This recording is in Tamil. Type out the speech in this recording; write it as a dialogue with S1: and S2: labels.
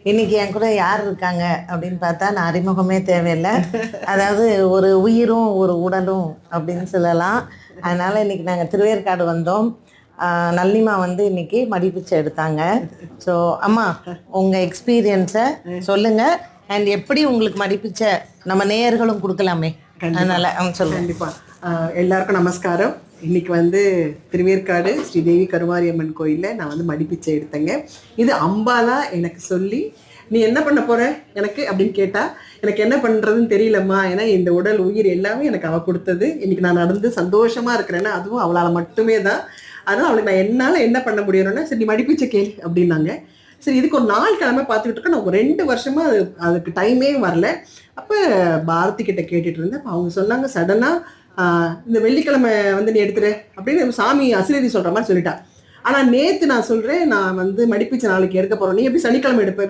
S1: இன்னைக்கு என் கூட யார் இருக்காங்க அப்படின்னு பார்த்தா நான் அறிமுகமே தேவையில்லை. அதாவது ஒரு உயிரும் ஒரு உடலும் அப்படின்னு சொல்லலாம். அதனால் இன்னைக்கு நாங்கள் திருவேற்காடு வந்தோம். நல்லிமா வந்து இன்னைக்கு மடிப்பிச்சை எடுத்தாங்க. ஸோ அம்மா உங்கள் எக்ஸ்பீரியன்ஸை சொல்லுங்கள். அண்ட் எப்படி உங்களுக்கு மடிப்பிச்சை நம்ம நேயர்களும் கொடுக்கலாமே, அதனால் சொல்லுங்கள்.
S2: கண்டிப்பாக எல்லாருக்கும் நமஸ்காரம். இன்னைக்கு வந்து திருவேற்காடு ஸ்ரீ தேவி கருமாரியம்மன் கோயிலில் நான் வந்து மடிப்பிச்சை எடுத்தேங்க. இது அம்பாலா எனக்கு சொல்லி, நீ என்ன பண்ண போற எனக்கு அப்படின்னு கேட்டா, எனக்கு என்ன பண்றதுன்னு தெரியலம்மா, ஏன்னா இந்த உடல் உயிர் எல்லாமே எனக்கு அவள் கொடுத்தது. இன்னைக்கு நான் நடந்து சந்தோஷமா இருக்கிறேன்னா அதுவும் அவளால் மட்டுமே தான். அதனால் அவளுக்கு நான் என்னால் என்ன பண்ண முடியணும்னா, சரி நீ மடிப்பிச்சை கேள் அப்படின்னாங்க. சரி இதுக்கு ஒரு 4 கிழமை பார்த்துக்கிட்டு இருக்கேன். நான் ஒரு 2 வருஷமா அதுக்கு டைமே வரல. அப்போ பாரதி கிட்ட கேட்டுட்டு இருந்தேன். அப்போ அவங்க சொன்னாங்க சடனாக இந்த வெள்ளிக்கிழமை வந்து நீ எடுத்துரு அப்படின்னு சாமி அசிரதி சொல்ற மாதிரி சொல்லிட்டா. ஆனால் நேற்று நான் சொல்றேன், நான் வந்து மடிப்பிச்சை நாளைக்கு எடுக்க போறோம், நீ எப்படி சனிக்கிழமை எடுப்ப